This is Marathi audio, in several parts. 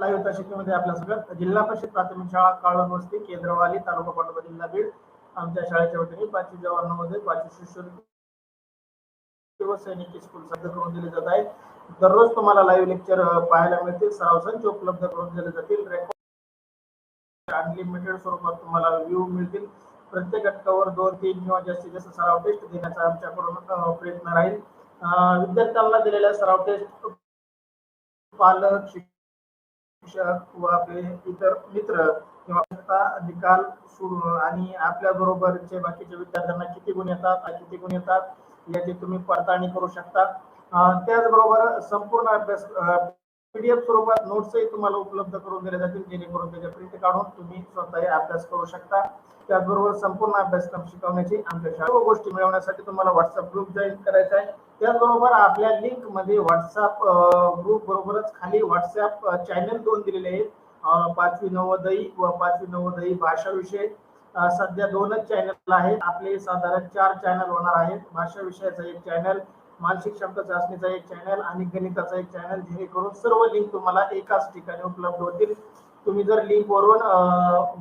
लाईव्ह शिकवणीमध्ये आपल्या सगळं जिल्हा परिषद प्राथमिक शाळा काळवण वस्ती केंद्रवाली तालुका पाटोदा जिल्हा बीड आमच्या शाळेच्या वतीने 5वी जवाहर नवोदय 5वी शिष्यवृत्ती व सैनिकी स्कूल सध्या करून दिले जात आहे। दररोज तुम्हाला लाईव्ह लेक्चर पाहायला मिळतील, सराव संच उपलब्ध करून दिले जातील, अनलिमिटेड स्वरूपात तुम्हाला व्ह्यू मिळतील। प्रत्येक घटकावर 2-3 किंवा जास्तीत जास्त सराव टेस्ट देण्याचा आमच्याकडून प्रयत्न राहील। विद्यार्थ्यांना दिलेल्या सराव टेस्ट पालक शिक्षक व आपले इतर मित्र किंवा निकाल आणि आपल्या बरोबरचे बाकीच्या विद्यार्थ्यांना किती गुण येतात याची तुम्ही पडताळणी करू शकता। त्याचबरोबर संपूर्ण अभ्यास पीडीएफ स्वरूपात नोट्सही तुम्हाला उपलब्ध करून दिले जातील, जेणेकरून त्याचे प्रिंट काढून तुम्ही स्वतःही अभ्यास करू शकता। त्याचबरोबर संपूर्ण अभ्यासक्रम शिकवण्याची आमच्या सर्व गोष्टी मिळवण्यासाठी तुम्हाला व्हॉट्सअप ग्रुप जॉईन करायचा आहे। त्याचबरोबर आपल्या लिंक मध्ये व्हॉट्सअप ग्रुप बरोबरच खाली व्हॉट्सअप चॅनल 2 दिलेले आहेत, 5वी नवोदयी व 5वी नवोदयी भाषा विषय। सध्या 2च चॅनल आहेत, आपले साधारण 4 चॅनल होणार आहेत। भाषा विषयाचा एक चॅनल, मानसिक शब्द चाचणीचा एक चॅनल आणि गणिताचा एक चॅनल, जेणेकरून सर्व लिंक तुम्हाला एकाच ठिकाणी उपलब्ध होतील। तुम्ही जर लिंक वरून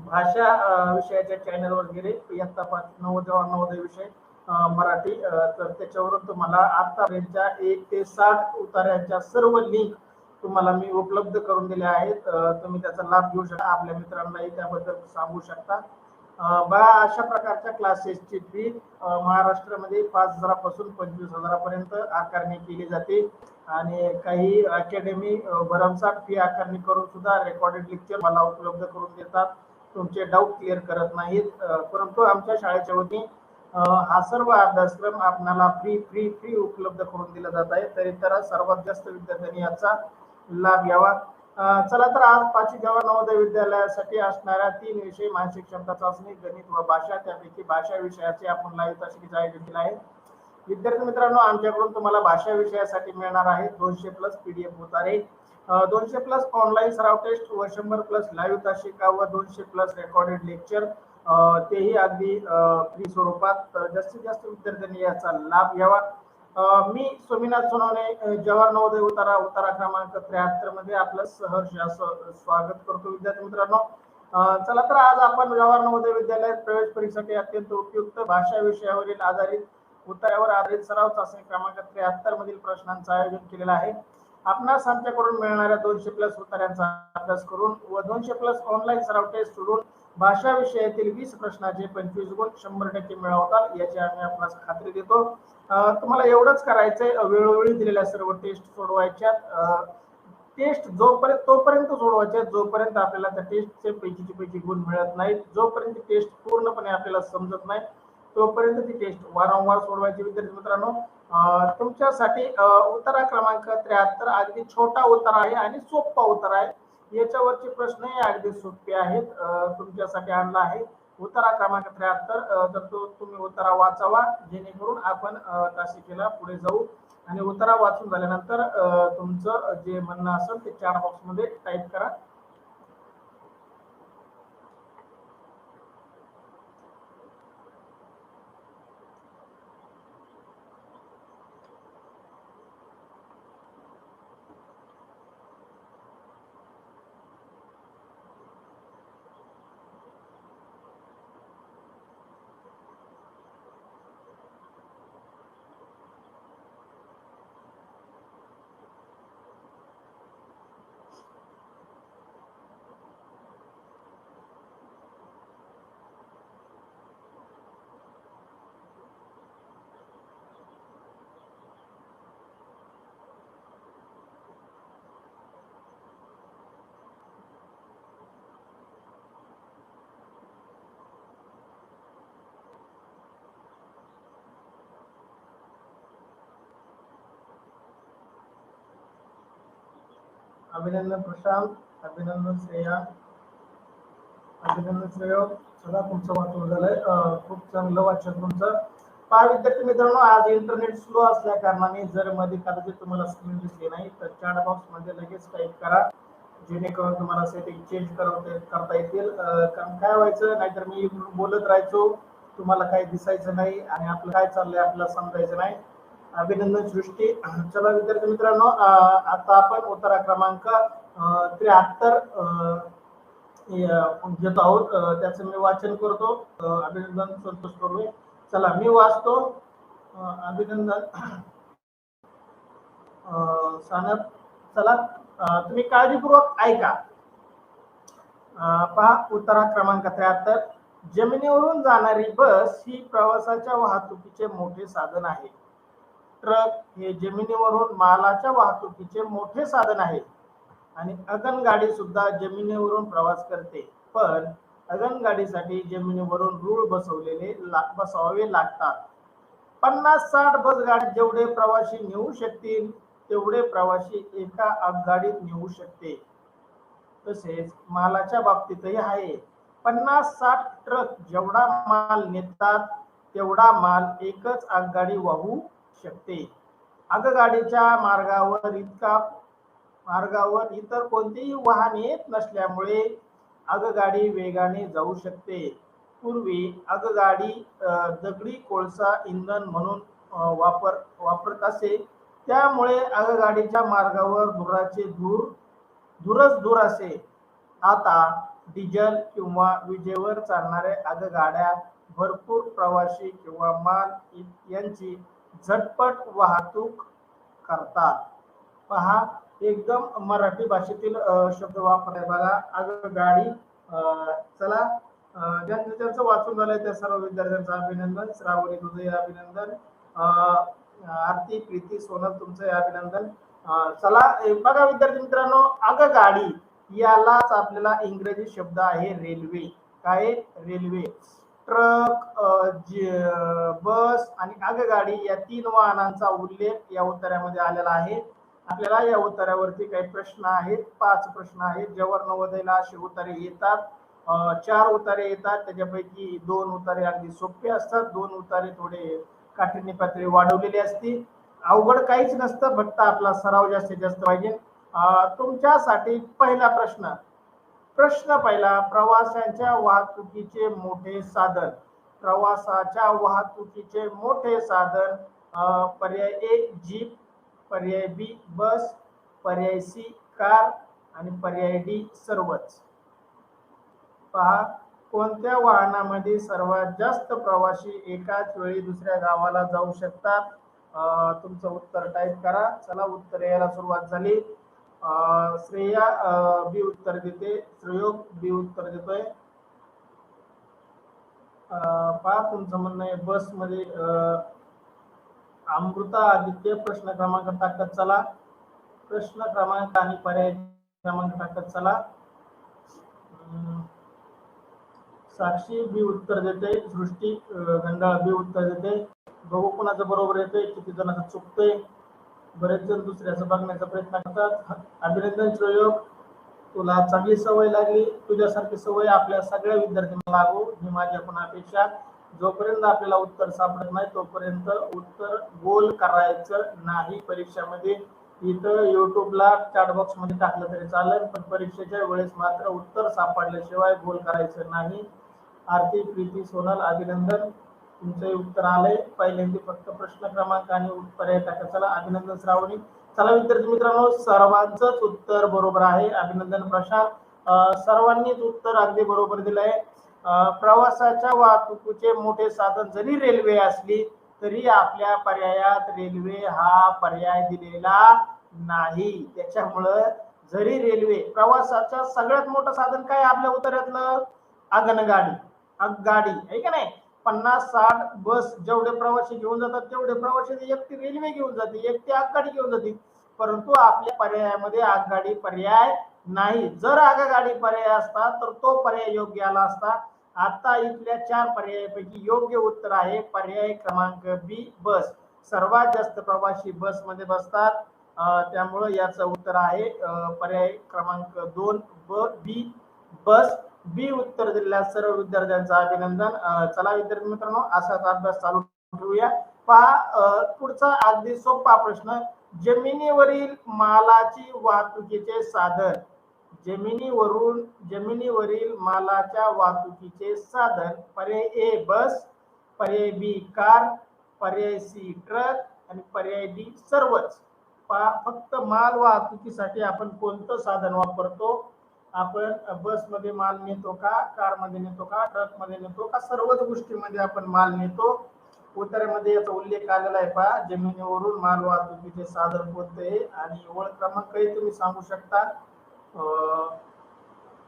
भाषा विषयाच्या चॅनलवर गेले इयत्ता 5 नवोदय विषय मराठी, तर त्याच्यावरून तुम्हाला आतापर्यंतच्या 1 ते 60 उतार्यांच्या सर्व लिंक तुम्हाला मी उपलब्ध करून दिल्या आहेत। तुम्ही त्याचा लाभ घेऊ शकता, आपल्या मित्रांनाही त्याबद्दल सांगू शकता। अशा प्रकारच्या क्लासेसची फी महाराष्ट्रामध्ये 5,000 पासून 25,000 पर्यंत आकारणी केली जाते आणि काही अकॅडमी भरमसाठ फी आकारणी करून सुद्धा रेकॉर्डेड लेक्चर मला उपलब्ध करून देतात, तुमचे डाऊट क्लिअर करत नाहीत। परंतु आमच्या शाळेच्या वतीने हा सर्व अभ्यासक्रम आपल्याला फ्री उपलब्ध करून दिला जात आहे, तरी तर सर्वात जास्त विद्यार्थ्यांनी याचा लाभ घ्यावा। चला तर आज 5वी जवाहर नवोदय विद्यालयासाठी असणाऱ्या 3 विषय मानसिक क्षमता चाचणी, गणित व भाषा, त्यापैकी भाषा विषयाचे आपण लाईव्ह तासिकेचे आयोजन केले आहे। विद्यार्थी मित्रांनो, आमच्याकडून तुम्हाला भाषा विषयासाठी मिळणार आहे 200+ पीडीएफ उतारे, 200+ ऑनलाईन सराव टेस्ट व 100+ लाईव्ह तासिका व 200+ रेकॉर्डेड लेक्चर, तेही अगदी फ्री स्वरूपात। जास्तीत जास्त विद्यार्थ्यांनी याचा लाभ घ्यावा। मी स्वामीनाथ सोनवणे, जवाहर नवोदय उतारा क्रमांक 73 मध्ये आपलं सहर्ष स्वागत करतो। विद्यार्थी मित्रांनो, चला तर आज आपण जवाहर नवोदय विद्यालयात प्रवेश परीक्षेसाठी अत्यंत उपयुक्त भाषा विषयावरील उतार्यावर आधारित सराव चाचणी क्रमांक 73 मधील प्रश्नांचं आयोजन केलेलं आहे। आपणास आमच्याकडून मिळणाऱ्या 200+ उतार्यांचा अभ्यास करून व 200+ ऑनलाईन सराव टेस्ट सोडून भाषा विषयातील 20 प्रश्नाचे 25 गुण 100% मिळवतात याची आम्ही आपणास खात्री देतो। तुम्हाला एवढंच करायचंय, वेळोवेळी दिलेल्या सर्व टेस्ट सोडवायच्या। टेस्ट तोपर्यंत सोडवायच्या जोपर्यंत आपल्याला त्या टेस्टचे पैकी गुण मिळत नाहीत। जोपर्यंत टेस्ट पूर्णपणे आपल्याला समजत नाही तोपर्यंत ती टेस्ट वारंवार सोडवायची। विद्यार्थी मित्रांनो, तुमच्यासाठी उतारा क्रमांक 73 अगदी छोटा उतारा आहे आणि सोपा उतारा आहे, याच्यावरचे प्रश्नही अगदी सोपे आहेत। तुमच्यासाठी आणला आहे उतारा क्रमांक 73, तर तो तुम्ही उतारा वाचावा, जेणेकरून आपण तासिकेला पुढे जाऊ। आणि उतारा वाचून झाल्यानंतर तुमचं जे म्हणणं असेल ते चॅट बॉक्स मध्ये टाईप करा। अभिनंदन प्रशांत, अभिनंदन श्रेया, अभिनंदन श्रेयो, चला तुमचं वाचन झालंय, खूप चांगलं वाचन तुमचं। पहा विद्यार्थी मित्रांनो, आज इंटरनेट स्लो असल्या कारणाने जर मध्ये कदाचित तुम्हाला स्क्रीन दिसली नाही तर चॅट बॉक्स मध्ये लगेच टाईप करा, जेणेकरून तुम्हाला सेटिंग चेंज करता येतील। कारण काय व्हायचं, नाहीतर मी बोलत राहायचो, तुम्हाला काही दिसायचं नाही आणि आपलं काय चाललंय आपल्याला समजायचं नाही। अभिनंदन सृष्टी। चला विद्यार्थी मित्रांनो, आता आपण उतारा क्रमांक 73 घेत आहोत. त्याचं मी वाचन करतो. अभिनंदन संतोष कर्वे. चला मी वाचतो. अभिनंदन सानप. चला तुम्ही काळजीपूर्वक ऐका. पहा उत्तरा क्रमांक 73. जमिनीवरून जाणारी बस ही प्रवासाच्या वाहतुकीचे मोठे साधन आहे. ट्रक हे जमिनीवरून मालाच्या वाहतुकीचे मोठे साधन आहे आणि अगनगाडी सुद्धा जमिनीवरून प्रवास करते. पण अगनगाडीसाठी जमिनीवरून रूळ बसवावे लागतात. 50-60 बसगाडी जेवढे प्रवासी नेऊ शकतील तेवढे प्रवासी एका आगगाडीत नेऊ शकते. तसेच मालाच्या बाबतीतही आहे. 50-60 ट्रक जेवढा माल नेतात तेवढा माल एकच आगगाडी वाहू शकते. आगगाडीच्या मार्गावर इतर कोणतेही वाहन येत नसल्यामुळे आगगाडी वेगाने जाऊ शकते. पूर्वी आगगाडी दगडी कोळसा इंधन म्हणून वापरत असे. त्यामुळे आगगाडीच्या मार्गावर धूरच धूर असे. आता डिझेल किंवा विजेवर चालणाऱ्या आगगाड्या भरपूर प्रवासी किंवा माल यांची झटपट वाहतूक करतात. पहा एकदम मराठी भाषेतील शब्द वापरलाय बघा. आगगाडी. चला ज्यांचं वाचून झालंय त्या सर्व विद्यार्थ्यांचं अभिनंदन. श्रावणी तुझे अभिनंदन. आरती प्रीती सोनल तुमचं अभिनंदन. चला बघा विद्यार्थी मित्रांनो, आगगाडी यालाच आपल्याला इंग्रजी शब्द आहे रेल्वे. काय? रेल्वे. ट्रक, बस आणि आगगाडी या 3 वाहनांचा उल्लेख या उत्तरामध्ये आलेला आहे. आपल्याला या उत्तरावरती काही प्रश्न आहेत. 5 प्रश्न आहेत. ज्यावर नवोदयला अशी उत्तरे येतात. 4 उत्तरे येतात. त्याच्यापैकी 2 उत्तरे अगदी सोपे असतात. 2 उत्तरे थोडे काठिण्य पातळी वाढवलेली असते. अवघड काहीच नसतं, फक्त आपला सराव जास्तीत जास्त पाहिजे. तुमच्यासाठी पहिला प्रश्न पहिला. प्रवासाच्या वाहतुकीचे मोठे साधन. प्रवासाच्या वाहतुकीचे मोठे साधन. पर्याय ए जीप, पर्याय बी बस, पर्याय सी कार आणि पर्याय डी सर्वच. पहा कोणत्या वाहनामध्ये सर्वात जास्त प्रवासी एकाच वेळी दुसऱ्या गावाला जाऊ शकतात? तुमचं उत्तर टाईप करा. चला उत्तर यायला सुरुवात झाली. श्रेया बी उत्तर देते. श्रेयोग बी उत्तर देतोय. पहा तुमचं म्हणणं आहे बस मध्ये. अमृता आदित्य प्रश्न क्रमांक टाकत चला. प्रश्न क्रमांक आणि पर्याय क्रमांक टाकत चला. साक्षी बी उत्तर देते. सृष्टी गंडाळ बी उत्तर देते. बघू कोणाचं बरोबर येतंय, किती जणांचं चुकतंय. बरेच जण दुसऱ्याचं बघण्याचा प्रयत्न करतात. अभिनंदन श्रेयोग, तुला चांगली सवय लागली. तुझ्यासारखी सवय आपल्या सगळ्या विद्यार्थ्यांना लागू ही माझी पण अपेक्षा. जोपर्यंत आपल्याला उत्तर सापडत नाही तोपर्यंत उत्तर गोल करायचं नाही परीक्षेमध्ये. इथं युट्यूबला चॅट बॉक्स मध्ये टाकलं तरी चालेल, पण परीक्षेच्या वेळेस मात्र उत्तर सापडल्याशिवाय गोल करायचं नाही. आरती प्रीती सोनल अभिनंदन, तुमचं उत्तर आलंय. पहिल्यांदा फक्त प्रश्न क्रमांक आणि पर्याय टाका. चला अभिनंदन श्रावणी. चला विद्यार्थी मित्रांनो, सर्वांचंच उत्तर बरोबर आहे. अभिनंदन प्रशांत. सर्वांनीच उत्तर अगदी बरोबर दिलंय. प्रवासाच्या वाहतुकीचे मोठे साधन जरी रेल्वे असली तरी आपल्या पर्यायात रेल्वे हा पर्याय दिलेला नाही. त्याच्यामुळं जरी रेल्वे प्रवासाच्या सगळ्यात मोठं साधन काय आपल्या उत्तरातलं? आगगाडी आहे का नाही? 50-60 बस जेवढे प्रवासी घेऊन जातात तेवढे प्रवासी एकटी रेल्वे घेऊन जाते, एकटी आगगाडी घेऊन जाते. परंतु आपल्या पर्यायामध्ये आगगाडी पर्याय नाही. जर आगगाडी पर्याय असता तर तो पर्याय योग्य आला असता. आता इथल्या 4 पर्यायापैकी योग्य उत्तर आहे पर्याय क्रमांक बी बस. सर्वात जास्त प्रवासी बस मध्ये बसतात. त्यामुळे याचं उत्तर आहे पर्याय क्रमांक 2 बी बस. बी उत्तर दिलेल्या सर्व विद्यार्थ्यांचं अभिनंदन. चला विद्यार्थी मित्रांनो, असाच अभ्यास चालू ठेवूया. पहा पुढचा अगदी सोपा प्रश्न. जमिनीवरील मालाची वाहतुकीचे साधन. जमिनीवरील मालाच्या वाहतुकीचे साधन. पर्याय ए बस, पर्याय बी कार, पर्याय सी ट्रक आणि पर्याय डी सर्वच. फक्त माल वाहतुकीसाठी आपण कोणतं साधन वापरतो? आपण बसमध्ये माल नेतो का, कारमध्ये नेतो का, ट्रकमध्ये नेतो का, सर्वच गोष्टीमध्ये आपण माल नेतो? उत्तरामध्ये याचा उल्लेख आलेला आहे पहा, जमिनीवरून माल वाहतुकीचे साधन कोणते आणि ओळ क्रमांकही तुम्ही सांगू शकता.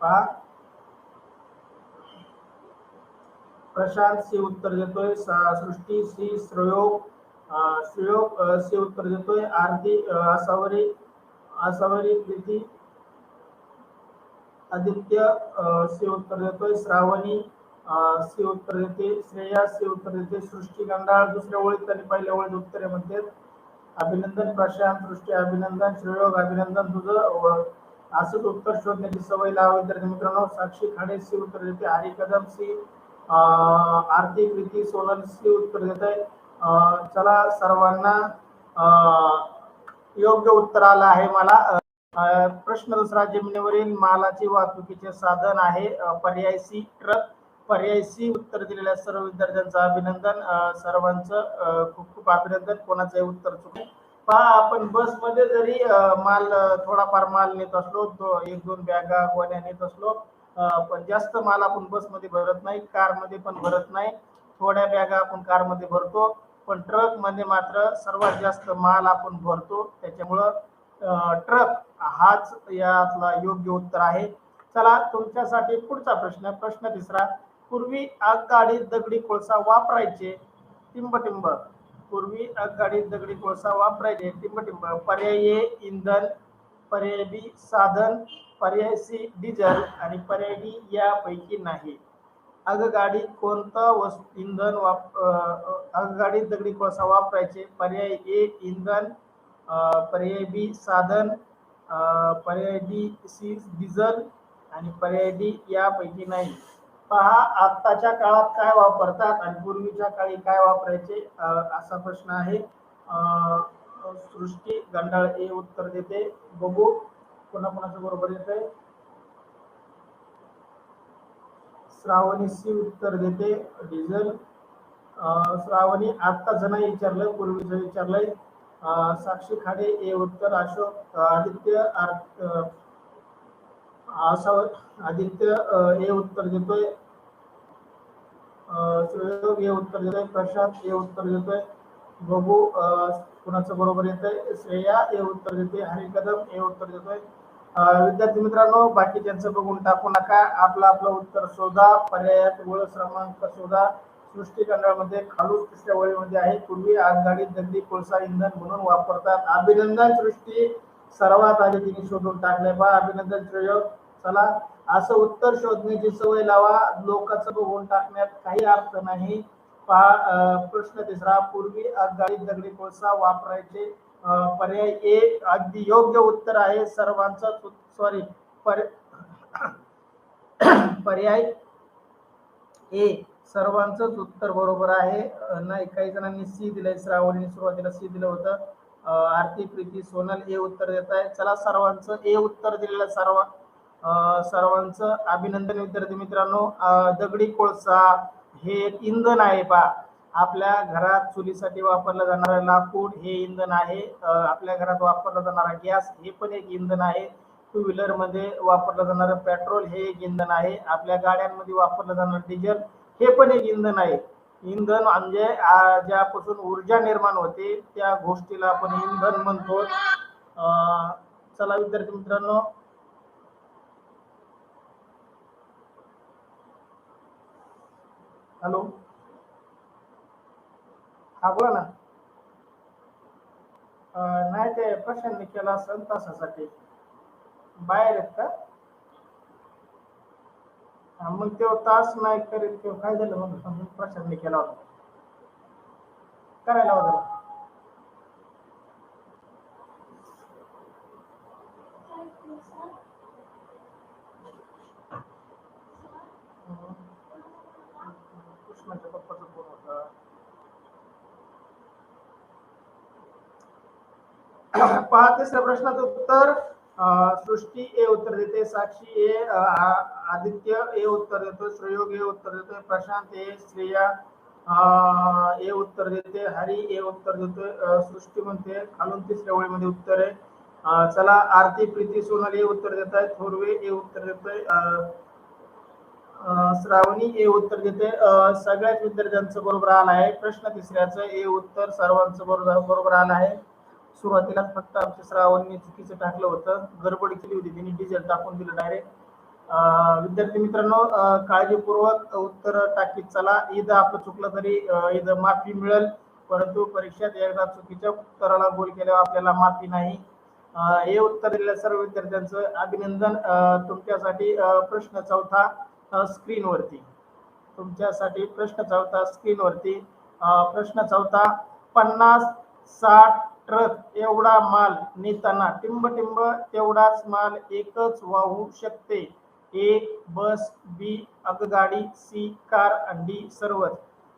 पहा, प्रशांत सी उत्तर देतोय, सृष्टी सी, श्रेयोग सी उत्तर देतोय, आरती आसावरी प्रीती आदित्य सी उत्तर देतोय, श्रावणी सी उत्तर देते, श्रेया सी उत्तर देते, सृष्टी गंडाळ दुसऱ्या ओळीत आणि पहिल्या ओळीत उत्तरे म्हणते. अभिनंदन प्रशांत, सृष्टी अभिनंदन, श्रेयोग अभिनंदन, तुझं असंच उत्तर शोधण्याची सवय लावा विद्यार्थी मित्रांनो. साक्षी खाडे सी उत्तर देते, हरी कदम सी, आरती प्रीती सोनल सी उत्तर देत आहे. चला सर्वांना योग्य उत्तर आलं आहे मला. प्रश्न दुसरा, जमिनीवरील मालाची वाहतुकीचे साधन आहे पर्याय सी ट्रक. पर्याय सी उत्तर दिलेल्या सर्व विद्यार्थ्यांचं अभिनंदन. सर्वांचं खूप खूप अभिनंदन. कोणाचंही उत्तर चुकले पहा, आपण बसमध्ये जरी माल थोडाफार माल नेत असलो, एक दोन बॅगा गोण्या नेत असलो, पण जास्त माल आपण बसमध्ये भरत नाही, कारमध्ये पण भरत नाही. थोड्या बॅगा आपण कारमध्ये भरतो, पण ट्रक मध्ये मात्र सर्वात जास्त माल आपण भरतो. त्याच्यामुळं ट्रक हाच यातला योग्य उत्तर आहे. चला तुमच्यासाठी पुढचा प्रश्न, प्रश्न तिसरा. पूर्वी आगगाडीत दगडी कोळसा वापरायचे टिंबटिंब. पूर्वी आगगाडीत दगडी कोळसा वापरायचे टिंबटिंब. पर्याय ए इंधन, पर्याय बी साधन, पर्याय सी डिझेल आणि पर्याय डी यापैकी नाही. आगगाडीत कोणतं इंधन आगगाडीत दगडी कोळसा वापरायचे? पर्याय ए इंधन, पर्याय बी साधन, पर्याय डी सी डिझेल आणि पर्याय डी यापैकी नाही. पहा, आत्ताच्या काळात काय वापरतात आणि पूर्वीच्या काळी काय वापरायचे असा प्रश्न आहे. सृष्टी गंडाळ ए उत्तर देते. बघू कोणाकोणाचं बरोबर येत आहे. श्रावणी सी उत्तर देते, डिझेल. श्रावणी आत्ताच नाही विचारलं, पूर्वीचं विचारलंय. साक्षी खाडे ए उत्तर, अशोक आदित्य आदित्य ए उत्तर देतोय, श्रेयोग ए उत्तर देतोय, प्रशांत ए उत्तर देतोय. बघू कुणाचं बरोबर येत आहे. श्रेया ए उत्तर देते, हरी कदम ए उत्तर देतोय. विद्यार्थी मित्रांनो, बाकीच्यांचं बघून टाकू नका, आपलं आपलं उत्तर शोधा. पर्यायात ओळ क्रमांक शोधा. सृष्टी गंडाळमध्ये खालून तिसऱ्या वळीमध्ये आहे, पूर्वी आगगाडीत दगडी कोळसा इंधन म्हणून वापरतात. अभिनंदन सृष्टी, सर्वात आधी तिने शोधून टाकले बा. अभिनंदन श्रेयोग. चला असं उत्तर शोधण्याची सवय लावा, लोकांचं बघून टाकण्यात काही अर्थ नाही. पहा, प्रश्न तिसरा, पूर्वी आगगाडीत दगडी कोळसा वापरायचे. पर्याय ए अगदी योग्य उत्तर आहे सर्वांचं. सॉरी, पर्याय ए सर्वांचंच उत्तर बरोबर आहे. नाही, काही जणांनी सी दिलंय, श्रावणीने सुरुवातीला सी दिलं होतं. आरती प्रीती सोनल ए उत्तर देत आहे. चला सर्वांचं ए उत्तर दिलेलं सर्वांचं अभिनंदन विद्यार्थी मित्रांनो. दगडी कोळसा हे एक इंधन आहे पहा. आपल्या घरात चुलीसाठी वापरलं जाणारं लाकूड हे इंधन आहे. आपल्या घरात वापरला जाणारा गॅस हे पण एक इंधन आहे. टू व्हीलर मध्ये वापरलं जाणारं पेट्रोल हे एक इंधन आहे. आपल्या गाड्यांमध्ये वापरलं जाणारं डिझेल हे पण एक इंधन आहे. इंधन म्हणजे ज्यापासून ऊर्जा निर्माण होते त्या गोष्टीला आपण इंधन म्हणतो. चला विद्यार्थी मित्रांनो, हॅलो, हा बोला ना. नाही, ते प्रशांतने केला असेल तासासाठी. बाहेर आहेत का? मग तेव्हा तास नाही करेल तेव्हा काय झालं, मग प्रशांतने केला होता, करायला वगैरे. कृष्णाच्या पप्पाचा फोन होता. पहा, तिसऱ्या प्रश्नाचं उत्तर सृष्टी ए उत्तर देते, साक्षी ए, आदित्य ए उत्तर देतो, श्रेयोग ए उत्तर देतोय, प्रशांत ए, श्रेया ए उत्तर देते, हरी ए उत्तर देतोय, सृष्टी म्हणते खालून तिसऱ्या ओळीमध्ये उत्तर आहे. चला आरती प्रीती सोनाली उत्तर देत आहे, थोरवे ए उत्तर देतोय, श्रावणी ए उत्तर देते. सगळ्याच विद्यार्थ्यांचं बरोबर आलं आहे. प्रश्न तिसऱ्याचं ए उत्तर सर्वांचं बरोबर आलं आहे. सुरुवातीला फक्त आमच्या श्रावणीने चुकीचं टाकलं होतं, गडबड केली होती, तिने डिझेल टाकून दिलं डायरेक्ट. विद्यार्थी मित्रांनो काळजीपूर्वक उत्तर टाकीत चला. इथं आपलं चुकलं तरी इथं माफी मिळेल, परंतु परीक्षेत एकदा चुकीच्या उत्तराला गोल केल्यावर आपल्याला माफी नाही. हे उत्तर दिलेल्या सर्व विद्यार्थ्यांचं अभिनंदन. तुमच्यासाठी प्रश्न चौथा स्क्रीनवरती, तुमच्यासाठी प्रश्न चौथा स्क्रीनवरती. प्रश्न चौथा, 50-60 ट्रक एवढा माल नेताना टिंब तेवढाच माल एकच वाहू शकते. ए बस, बी आगगाडी, सी कार, डी सर्वच.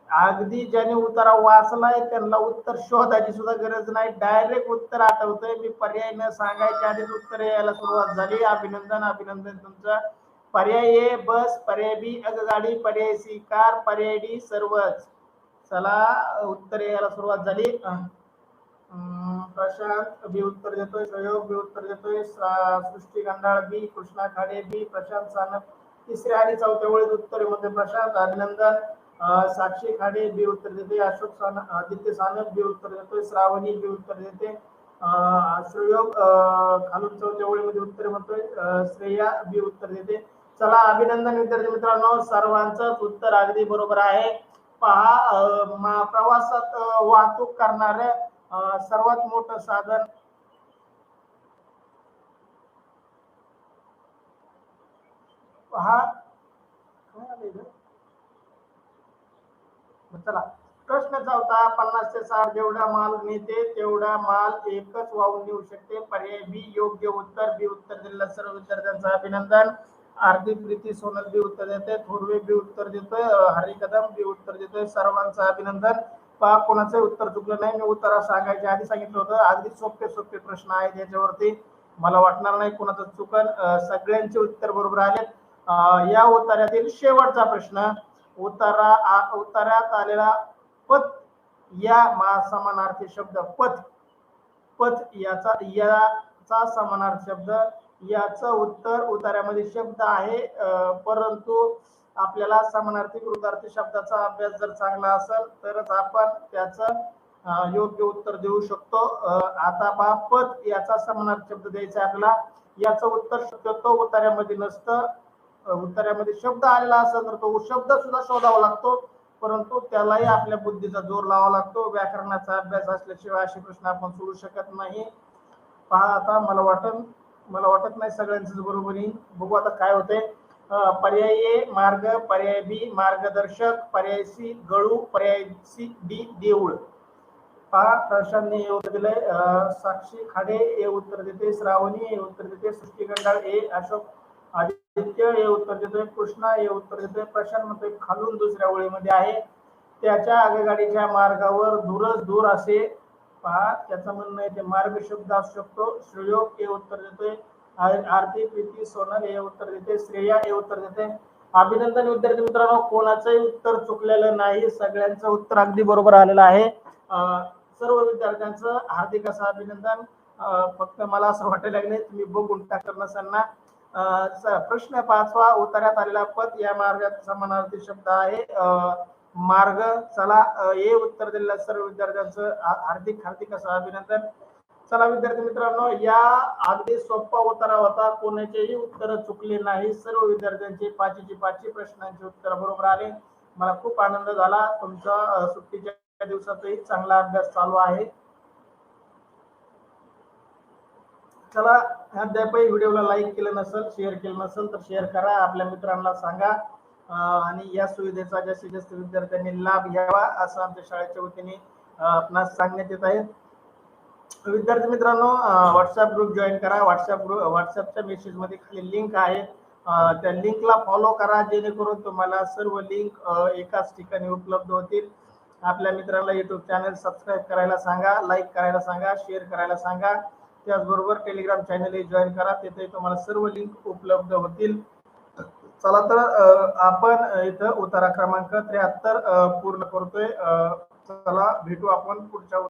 अगदी ज्याने उत्तर वाचलाय त्यांना उत्तर शोधायची सुद्धा गरज नाही, डायरेक्ट उत्तर आठवतंय. मी पर्याय न सांगायच्या आधीच उत्तर यायला सुरुवात झाली. अभिनंदन अभिनंदन तुमचं. पर्याय ए बस, पर्याय बी आगगाडी, पर्याय सी कार, पर्याय डी सर्वच. चला उत्तर यायला सुरुवात झाली. प्रशांत बी उत्तर देतोय, सहयोग बी उत्तर देतोय, सृष्टी गंडाळ बी, कृष्णा खाडे बी, प्रशांत सानप तिसऱ्या आणि चौथ्या वेळेस उत्तर मध्ये प्रशांत अभिनंदन. साक्षी खाडे बी उत्तर देते, अशोक सानप, आदित्य सानप बी उत्तर देतोय, श्रावणी बी उत्तर देते, सहयोग खालून चौथ्या वेळेमध्ये उत्तर म्हणतोय, श्रेया बी उत्तर देते. चला अभिनंदन विद्यार्थी मित्रांनो, सर्वांचं उत्तर अगदी बरोबर आहे. पहा प्रवासात वाहतूक करणारे सर्वात मोठं साधन पहा. चला प्रश्न चौथा, 50 ते 60 जेवढा माल नेते तेवढा माल एकच वाहून नेऊ शकते. पर्याय बी योग्य उत्तर. बी उत्तर दिलेल्या सर्व विद्यार्थ्यांचं अभिनंदन. आरती प्रीती सोनल बी उत्तर देते, थोरवे बी उत्तर देतोय, हरी कदम बी उत्तर देतोय, सर्वांचं अभिनंदन. पहा कोणाचं उत्तर चुकलं नाही. मी उत्तर सांगायच्या आधी सांगितलं होतं, अगदी सोपे प्रश्न आहेत याच्यावरती, मला वाटणार नाही कोणाचं चुकन. सगळ्यांचे उत्तर बरोबर आलेत. या उत्तरातील शेवटचा प्रश्न, उत्तरात आलेला पथ या समानार्थी शब्द, पथ याचा समानार्थी शब्द, याचं उत्तर उत्तरामध्ये शब्द आहे, परंतु आपल्याला समानार्थी विरुद्धार्थी शब्दाचा अभ्यास जर चांगला असेल तरच आपण त्याचं योग्य उत्तर देऊ शकतो. आता पहा, पथ याचा समानार्थी शब्द द्यायचा आपल्याला. याचं उत्तर शक्यतो उत्तरामध्ये नसतं. उत्तरामध्ये शब्द आलेला असेल तर तो शब्द सुद्धा शोधावा लागतो, परंतु त्यालाही आपल्या बुद्धीचा जोर लावावा लागतो. व्याकरणाचा अभ्यास असल्याशिवाय असे प्रश्न आपण सोडू शकत नाही. पहा आता मला वाटत नाही सगळ्यांचं बरोबर येईल. बघू आता काय होते. पर्याय ए मार्ग, पर्याय बी मार्गदर्शक, पर्याय सी गळू, पर्याय सी डी देऊळ. पहा प्रशांतने हे उत्तर दिलंय, साक्षी खाडे हे उत्तर देते, श्रावणी हे उत्तर देते, सृष्टी गंडाळ ए, अशोक आदित्य हे उत्तर देतोय, कृष्णा हे उत्तर देतोय, प्रशांत म्हणतोय खालून दुसऱ्या ओळीमध्ये आहे, त्याच्या आगगाडीच्या मार्गावर दूरच दूर असे. पहा त्याचं म्हणणं आहे ते मार्ग शब्द असू शकतो. श्रेयोग हे उत्तर देतोय, आरती प्रीती सोनल हे उत्तर देते, श्रेया हे उत्तर देते. अभिनंदन विद्यार्थी मित्रांनो, कोणाचंही उत्तर चुकलेलं नाही, सगळ्यांचं उत्तर अगदी बरोबर आलेलं आहे. सर्व विद्यार्थ्यांचं हार्दिक असं अभिनंदन. फक्त मला असं वाटायला लागले तुम्ही बघून टाकत नसांना. प्रश्न 5वा, उत्तरात आलेला पथ या मार्गात समानार्थी शब्द आहे मार्ग. चला हे उत्तर दिलेल्या सर्व विद्यार्थ्यांचं हार्दिक असं अभिनंदन. चला विद्यार्थी मित्रांनो, या अगदी सोपा उत्तर होता, कोणाचेही उत्तर चुकले नाही. सर्व विद्यार्थ्यांचे पाचही प्रश्नांचे उत्तर बरोबर आले. मला खूप आनंद झाला. तुमचा सुट्टीच्या दिवसातही चांगला अभ्यास चालू आहे. चला अद्यापही व्हिडिओला लाईक केलं नसेल, शेअर केलं नसेल तर शेअर करा, आपल्या मित्रांना सांगा आणि या सुविधेचा जास्तीत जास्त विद्यार्थ्यांनी लाभ घ्यावा असं आमच्या शाळेच्या वतीने आपणास सांगण्यात येत आहे. विद्यार्थी मित्रांनो, व्हॉट्सअप ग्रुप जॉईन करा. व्हॉट्सअपच्या मेसेज मध्ये खाली लिंक आहे, त्या लिंकला फॉलो करा, जेणेकरून तुम्हाला सर्व लिंक एकाच ठिकाणी उपलब्ध होतील. आपल्या मित्रांना युट्यूब चॅनल सबस्क्राईब करायला सांगा, लाईक करायला सांगा, शेअर करायला सांगा. त्याचबरोबर टेलिग्राम चॅनल जॉईन करा, तिथे तुम्हाला सर्व लिंक उपलब्ध होतील. चला तर आपण इथं उतारा क्रमांक 73 पूर्ण करतोय. चला भेटू आपण पुढच्या